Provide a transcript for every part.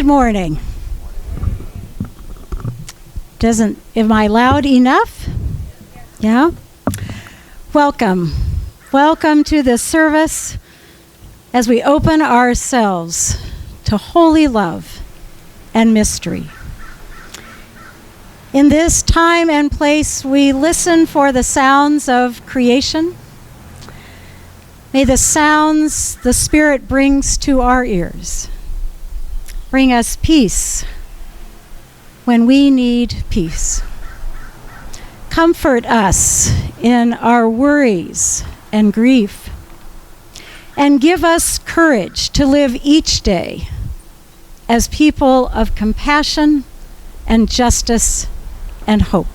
morning. Am I loud enough? Yeah? Welcome. Welcome to this service as we open ourselves to holy love and mystery. In this time and place, we listen for the sounds of creation. May the sounds the Spirit brings to our ears bring us peace when we need peace. Comfort us in our worries and grief, and give us courage to live each day as people of compassion and justice and hope.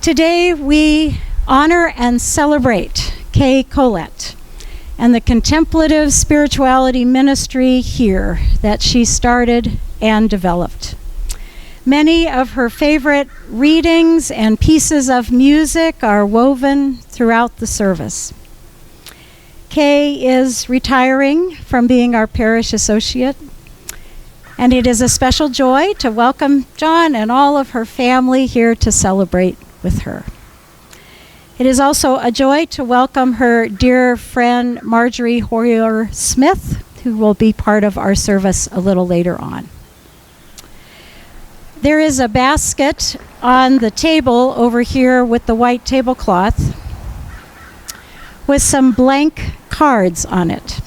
Today we honor and celebrate Collette and the contemplative spirituality ministry here that she started and developed. Many of her favorite readings and pieces of music are woven throughout the service. Kay is retiring from being our parish associate, and it is a special joy to welcome John and all of her family here to celebrate with her. It is also a joy to welcome her dear friend Marjorie Hoyer-Smith, who will be part of our service a little later on. There is a basket on the table over here with the white tablecloth with some blank cards on it.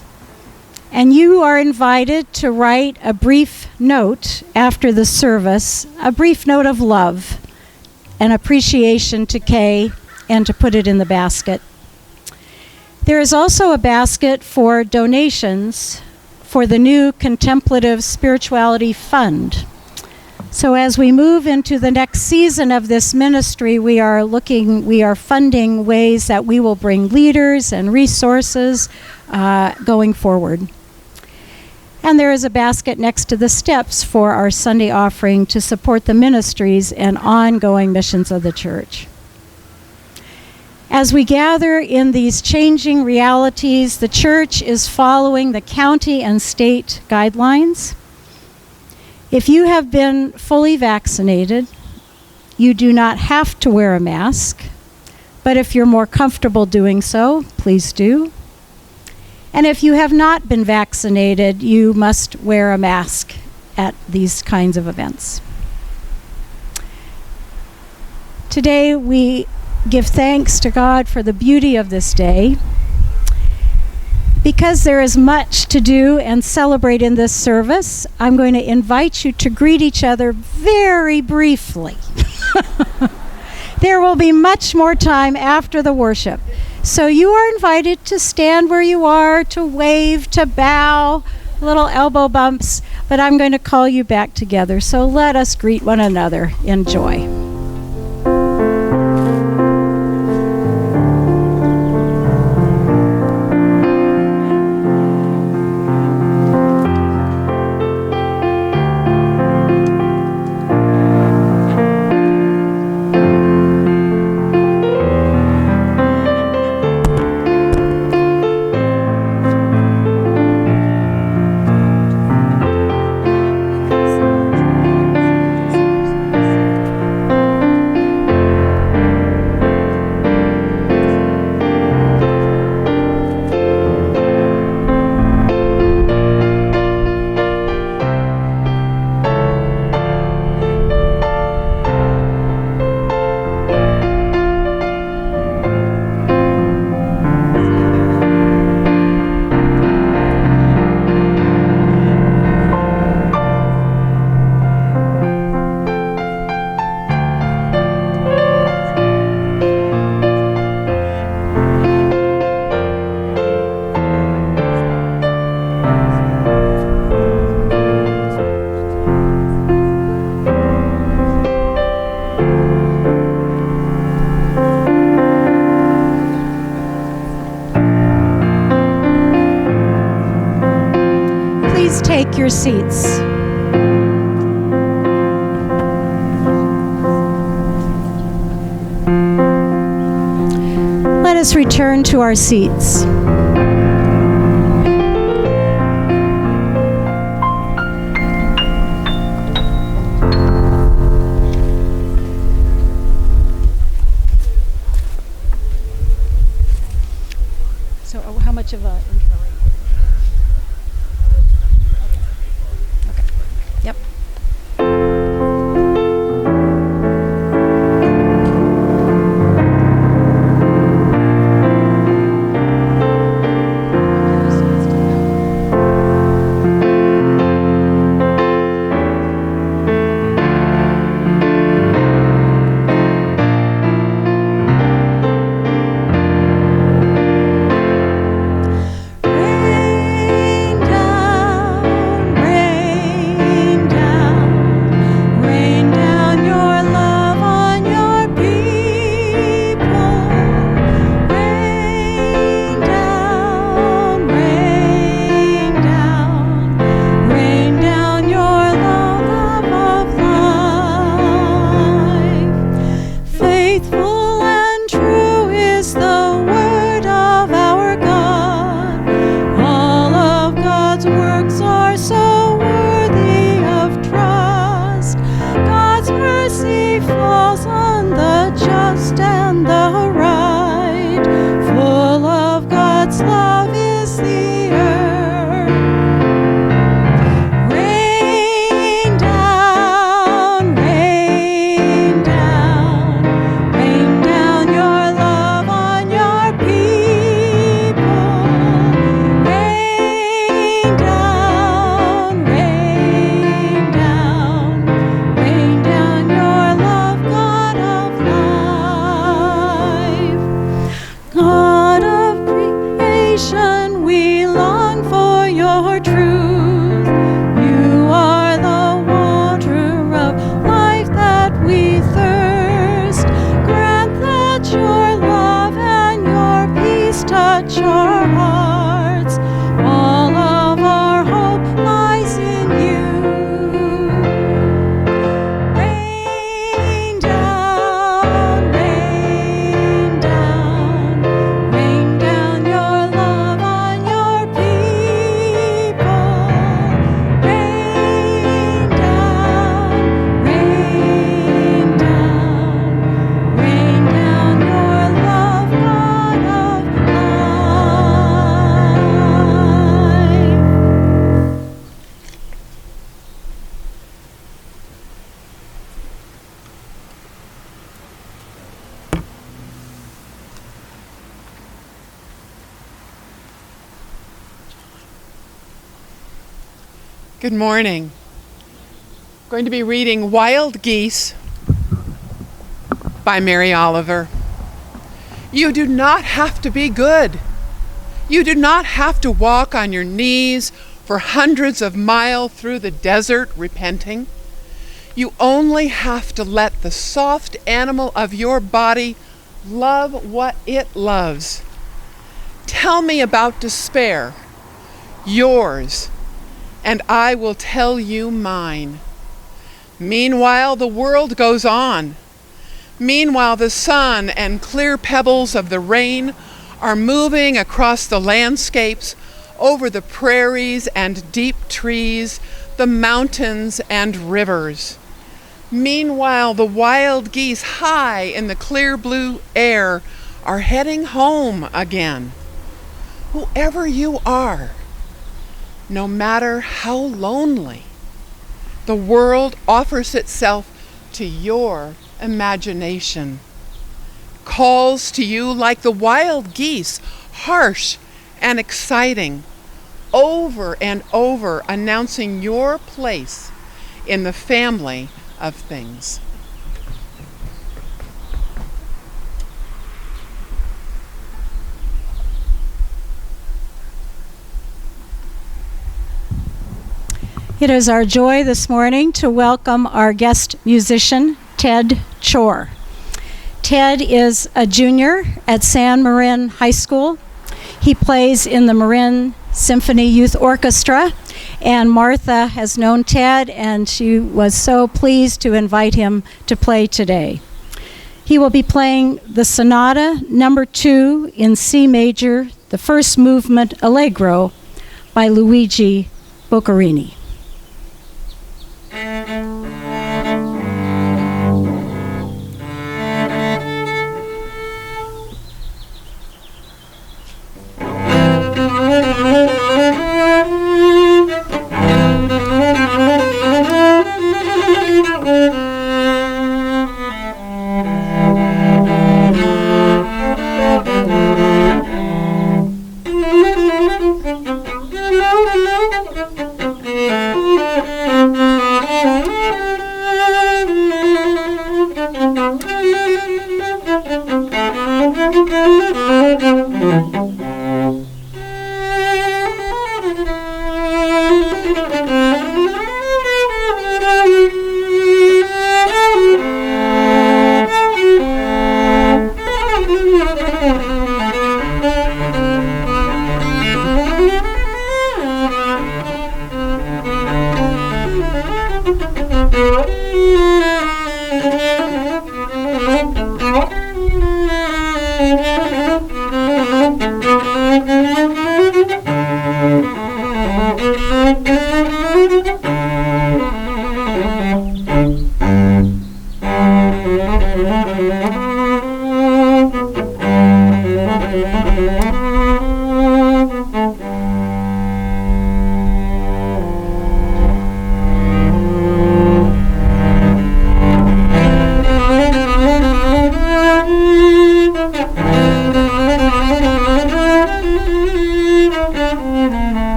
And you are invited to write a brief note after the service, a brief note of love and appreciation to Kay, and to put it in the basket. There is also a basket for donations for the new Contemplative Spirituality Fund. So as we move into the next season of this ministry, we are funding ways that we will bring leaders and resources going forward. And there is a basket next to the steps for our Sunday offering to support the ministries and ongoing missions of the church. As we gather in these changing realities, the church is following the county and state guidelines. If you have been fully vaccinated, you do not have to wear a mask, but if you're more comfortable doing so, please do. And if you have not been vaccinated, you must wear a mask at these kinds of events. Today we give thanks to God for the beauty of this day. Because there is much to do and celebrate in this service, I'm going to invite you to greet each other very briefly. There will be much more time after the worship. So you are invited to stand where you are, to wave, to bow, little elbow bumps, but I'm going to call you back together. So let us greet one another in joy. Take your seats. Let us return to our seats. mercy falls on the just and the right. Full of God's love is the earth. Rain down, rain down, rain down your love on your people. Rain down, rain down, rain down your love, God of life. God of creation, we long for your truth. You are the water of life that we thirst. Grant that your love and your peace touch our hearts. All of our hope lies in you. Rain down, rain down, rain down your love on your people. Rain down, rain down, rain down your love, God of life. Good morning. I'm going to be reading Wild Geese by Mary Oliver. You do not have to be good. You do not have to walk on your knees for hundreds of miles through the desert repenting. You only have to let the soft animal of your body love what it loves. Tell me about despair, yours, and I will tell you mine. Meanwhile, the world goes on. Meanwhile, the sun and clear pebbles of the rain are moving across the landscapes, over the prairies and deep trees, the mountains and rivers. Meanwhile, the wild geese high in the clear blue air are heading home again. Whoever you are, no matter how lonely, the world offers itself to your imagination, calls to you like the wild geese, harsh and exciting, over and over announcing your place in the family of things. It is our joy this morning to welcome our guest musician, Ted Chor. Ted is a junior at San Marin High School. He plays in the Marin Symphony Youth Orchestra, and Martha has known Ted, and she was so pleased to invite him to play today. He will be playing the Sonata No. 2 in C major, the first movement Allegro by Luigi Boccherini.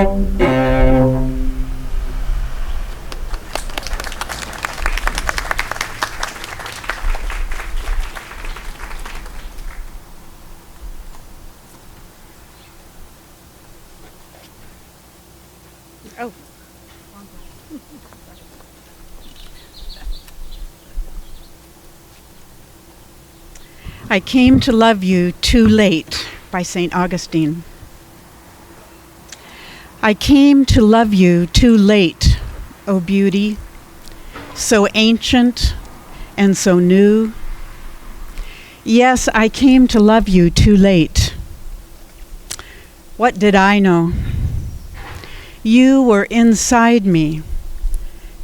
Oh. I Came to Love You Too Late by St. Augustine. I came to love you too late, O beauty, so ancient and so new. Yes, I came to love you too late. What did I know? You were inside me,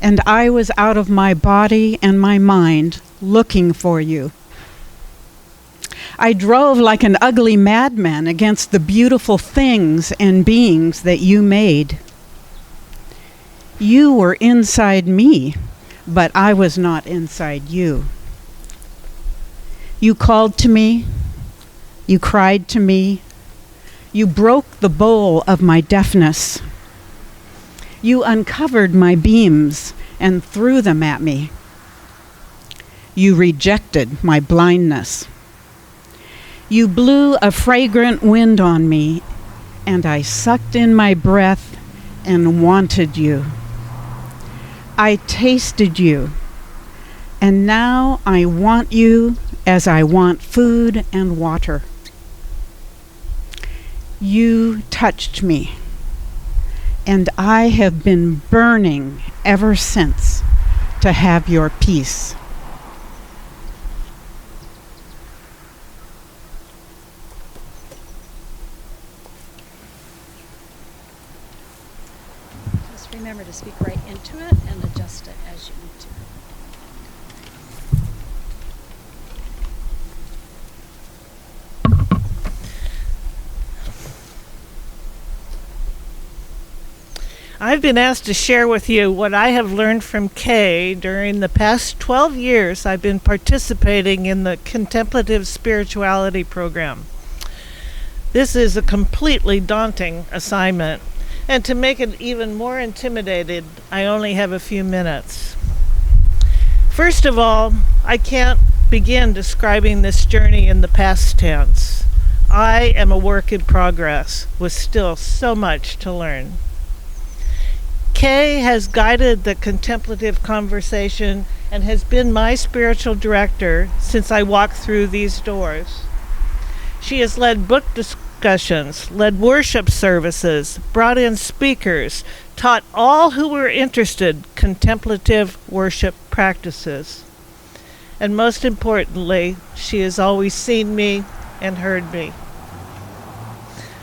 and I was out of my body and my mind looking for you. I drove like an ugly madman against the beautiful things and beings that you made. You were inside me, but I was not inside you. You called to me, you cried to me, you broke the bowl of my deafness. You uncovered my beams and threw them at me. You rejected my blindness. You blew a fragrant wind on me, and I sucked in my breath and wanted you. I tasted you, and now I want you as I want food and water. You touched me, and I have been burning ever since to have your peace. Just remember to speak right into it and adjust it as you need to. I've been asked to share with you what I have learned from Kay during the past 12 years I've been participating in the Contemplative Spirituality program. This is a completely daunting assignment, and to make it even more intimidated, I only have a few minutes. First of all, I can't begin describing this journey in the past tense. I am a work in progress with still so much to learn. Kay has guided the contemplative conversation and has been my spiritual director since I walked through these doors. She has led book discussions, led worship services, brought in speakers, taught all who were interested contemplative worship practices. And most importantly, she has always seen me and heard me.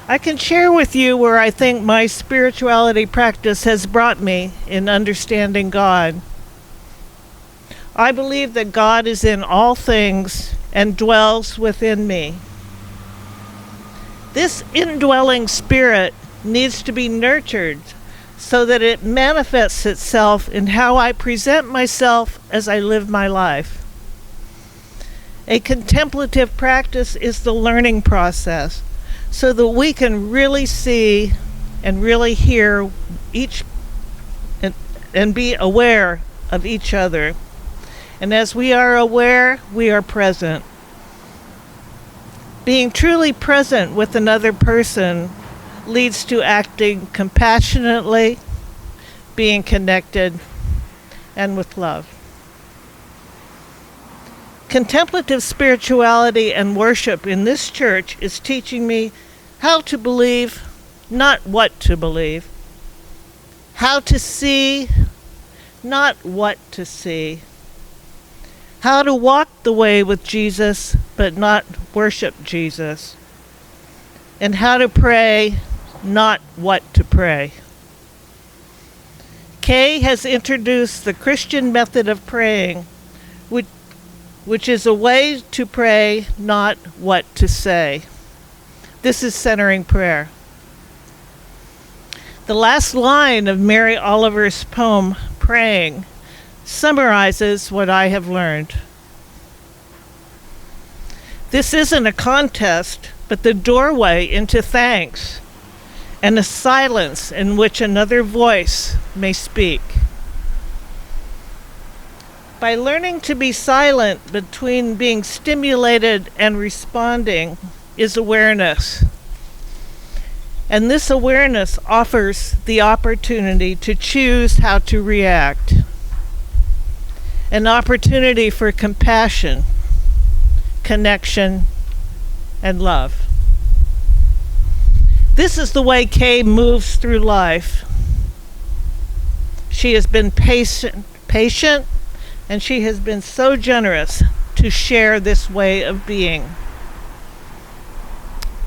I can share with you where I think my spirituality practice has brought me in understanding God. I believe that God is in all things and dwells within me. This indwelling spirit needs to be nurtured so that it manifests itself in how I present myself as I live my life. A contemplative practice is the learning process, so that we can really see and really hear each and be aware of each other. And as we are aware, we are present. Being truly present with another person leads to acting compassionately, being connected, and with love. Contemplative spirituality and worship in this church is teaching me how to believe, not what to believe. How to see, not what to see. How to walk the way with Jesus, but not worship Jesus. And how to pray, not what to pray. Kay has introduced the Christian method of praying, which is a way to pray, not what to say. This is centering prayer. The last line of Mary Oliver's poem, Praying, summarizes what I have learned. This isn't a contest, but the doorway into thanks. and a silence in which another voice may speak. By learning to be silent between being stimulated and responding is awareness. And this awareness offers the opportunity to choose how to react. An opportunity for compassion, connection, and love. This is the way Kay moves through life. She has been patient, and she has been so generous to share this way of being.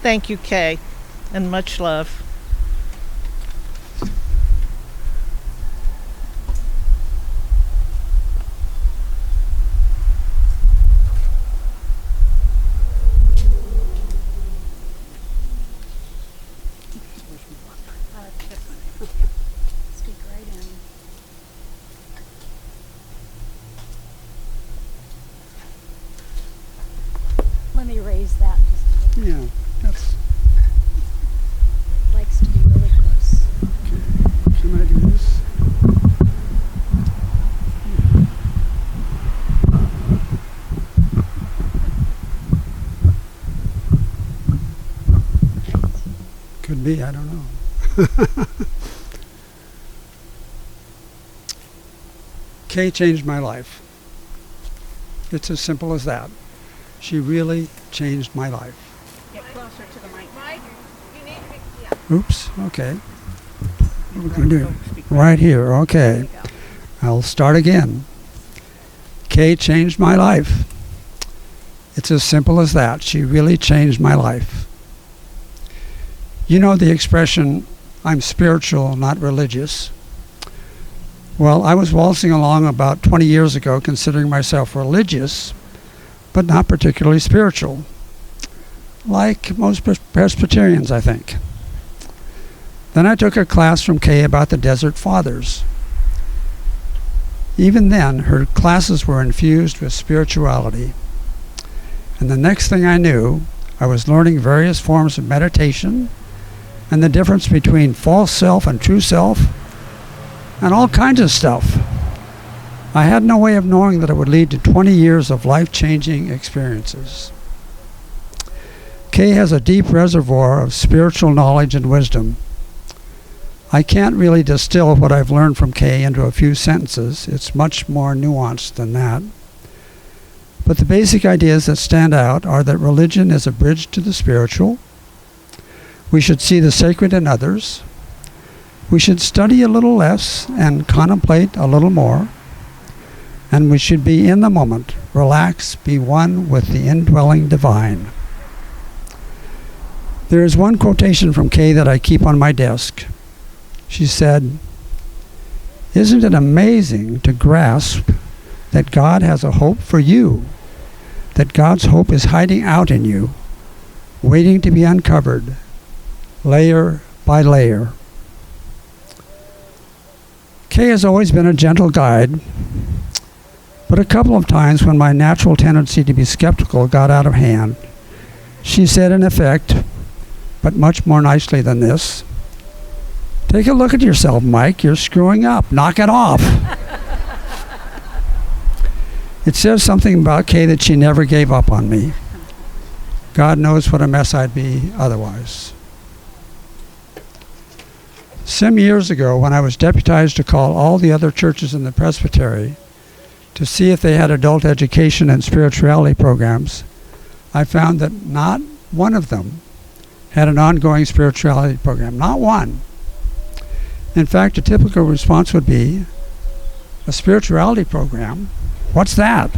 Thank you, Kay, and much love. Let me raise that just a little. Yeah, that's. Likes to be really close. Okay. Can I do this? Could be, I don't know. Kay changed my life. It's as simple as that. She really changed my life. Get closer to the mic. Mike, you need to be, Oops, okay. What are we going to do? Right here, okay. I'll start again. Kay changed my life. It's as simple as that. She really changed my life. You know the expression, I'm spiritual, not religious. Well, I was waltzing along about 20 years ago considering myself religious, but not particularly spiritual, like most Presbyterians, I think. Then I took a class from Kay about the Desert Fathers. Even then, her classes were infused with spirituality. And the next thing I knew, I was learning various forms of meditation and the difference between false self and true self and all kinds of stuff. I had no way of knowing that it would lead to 20 years of life-changing experiences. Kay has a deep reservoir of spiritual knowledge and wisdom. I can't really distill what I've learned from Kay into a few sentences. It's much more nuanced than that. But the basic ideas that stand out are that religion is a bridge to the spiritual. We should see the sacred in others. We should study a little less and contemplate a little more. And we should be in the moment, relax, be one with the indwelling divine. There is one quotation from Kay that I keep on my desk. She said, "Isn't it amazing to grasp that God has a hope for you, that God's hope is hiding out in you, waiting to be uncovered, layer by layer?" Kay has always been a gentle guide, but a couple of times when my natural tendency to be skeptical got out of hand, she said in effect, but much more nicely than this, "Take a look at yourself, Mike. You're screwing up. Knock it off." It says something about Kay that she never gave up on me. God knows what a mess I'd be otherwise. Some years ago, when I was deputized to call all the other churches in the presbytery to see if they had adult education and spirituality programs, I found that not one of them had an ongoing spirituality program. Not one. In fact, a typical response would be, "A spirituality program? What's that?"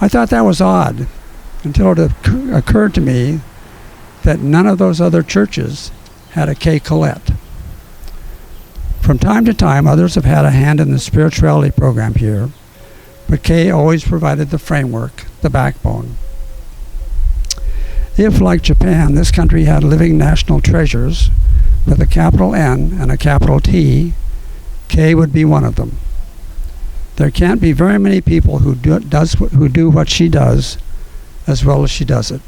I thought that was odd until it occurred to me that none of those other churches had a Kay Collette. From time to time, others have had a hand in the spirituality program here, but Kay always provided the framework, the backbone. If, like Japan, this country had living national treasures with a capital N and a capital T, Kay would be one of them. There can't be very many people who do what she does as well as she does it.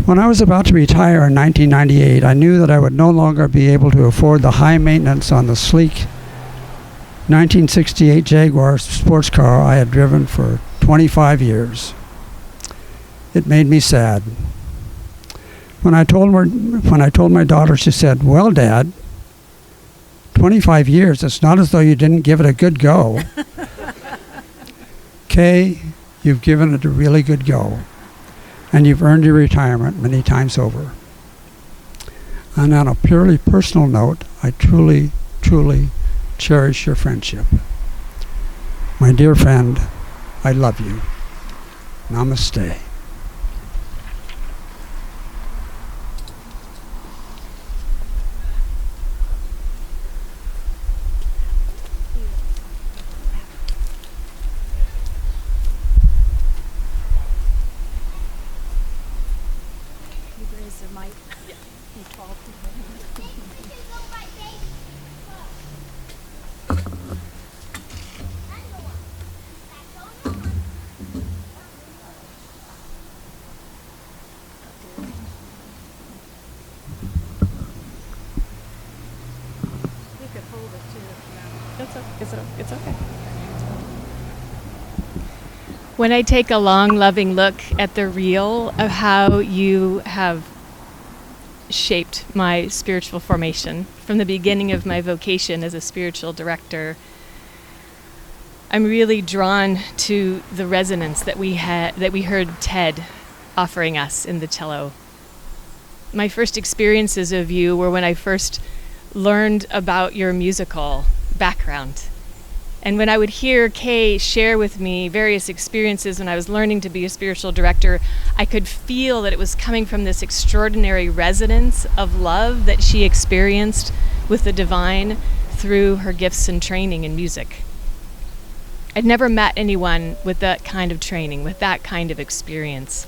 When I was about to retire in 1998, I knew that I would no longer be able to afford the high maintenance on the sleek 1968 Jaguar sports car I had driven for 25 years. It made me sad. When I told my daughter, she said, "Well, Dad, 25 years, it's not as though you didn't give it a good go." Kay, you've given it a really good go, and you've earned your retirement many times over. And on a purely personal note, I truly, truly cherish your friendship. My dear friend, I love you. Namaste. It's okay. When I take a long, loving look at the reel of how you have shaped my spiritual formation from the beginning of my vocation as a spiritual director, I'm really drawn to the resonance that we heard Ted offering us in the cello. My first experiences of you were when I first learned about your musical background. And when I would hear Kay share with me various experiences when I was learning to be a spiritual director, I could feel that it was coming from this extraordinary resonance of love that she experienced with the divine through her gifts and training in music. I'd never met anyone with that kind of training, with that kind of experience.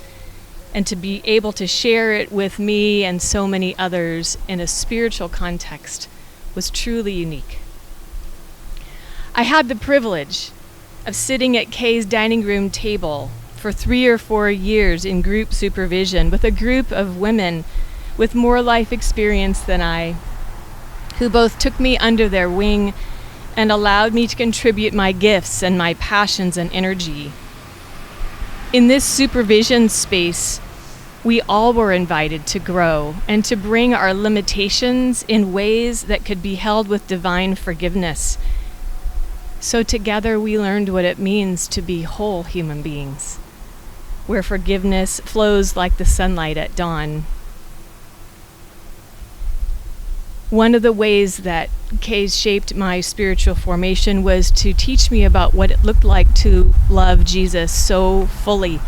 And to be able to share it with me and so many others in a spiritual context was truly unique. I had the privilege of sitting at Kay's dining room table for 3 or 4 years in group supervision with a group of women with more life experience than I, who both took me under their wing and allowed me to contribute my gifts and my passions and energy. In this supervision space, we all were invited to grow and to bring our limitations in ways that could be held with divine forgiveness. So together we learned what it means to be whole human beings, where forgiveness flows like the sunlight at dawn. One of the ways that Kay's shaped my spiritual formation was to teach me about what it looked like to love Jesus so fully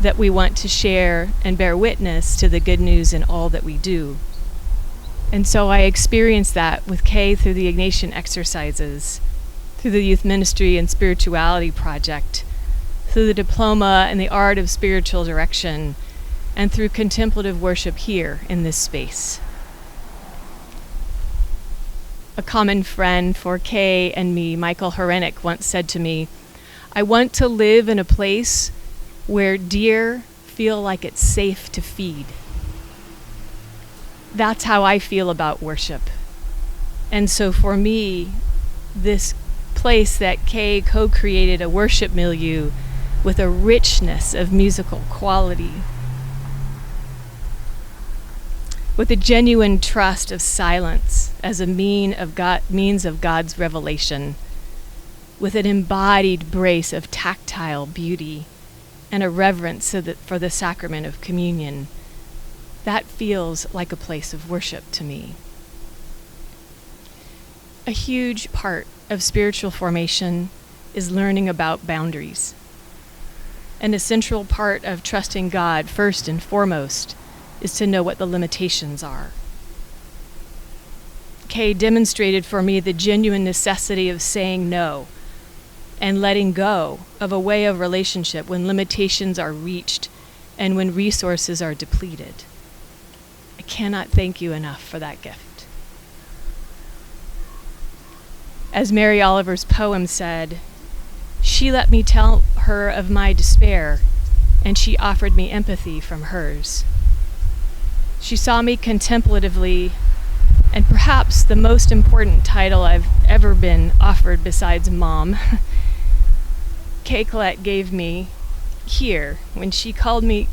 that we want to share and bear witness to the good news in all that we do. And so I experienced that with Kay through the Ignatian exercises, through the Youth Ministry and Spirituality Project, through the diploma in the art of spiritual direction, and through contemplative worship here in this space. A common friend for Kay and me, Michael Horenik, once said to me, "I want to live in a place where deer feel like it's safe to feed." That's how I feel about worship. And so for me, this place that Kay co-created a worship milieu with a richness of musical quality, with a genuine trust of silence as a means of God's revelation, with an embodied brace of tactile beauty and a reverence for the sacrament of communion. That feels like a place of worship to me. A huge part of spiritual formation is learning about boundaries. And a central part of trusting God, first and foremost, is to know what the limitations are. Kay demonstrated for me the genuine necessity of saying no and letting go of a way of relationship when limitations are reached and when resources are depleted. I cannot thank you enough for that gift. As Mary Oliver's poem said, "She let me tell her of my despair, and she offered me empathy from hers. She saw me contemplatively, and perhaps the most important title I've ever been offered besides Mom, Collette gave me here when she called me